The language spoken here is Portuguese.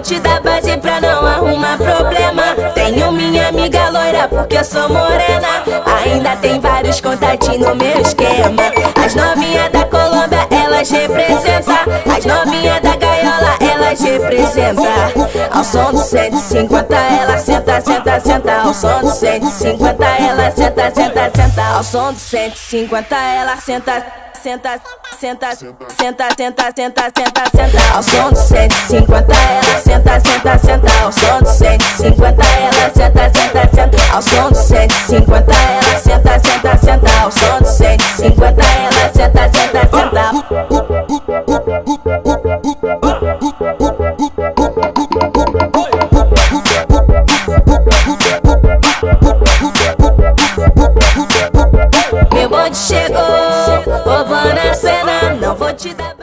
te dar base pra não arrumar problema. Tenho minha amiga loira porque eu sou morena. Ainda tem vários contatinhos no meu esquema. As novinhas da Colômbia, elas representam. As novinhas da gaiola, elas representam. Ao som do 150 ela senta, senta, senta. Ao som do 150 ela senta, senta, senta. Ao som do 150 ela senta, senta, senta, senta, senta, senta, senta, senta. Ao som do 150 ela senta, senta, senta. Ao som do 150 ela senta, senta, senta. Ao som do 150 ela senta, senta, senta. Ao som do 150 ela senta, senta, senta. Meu bonde chegou, roubando a cena, não vou te dar.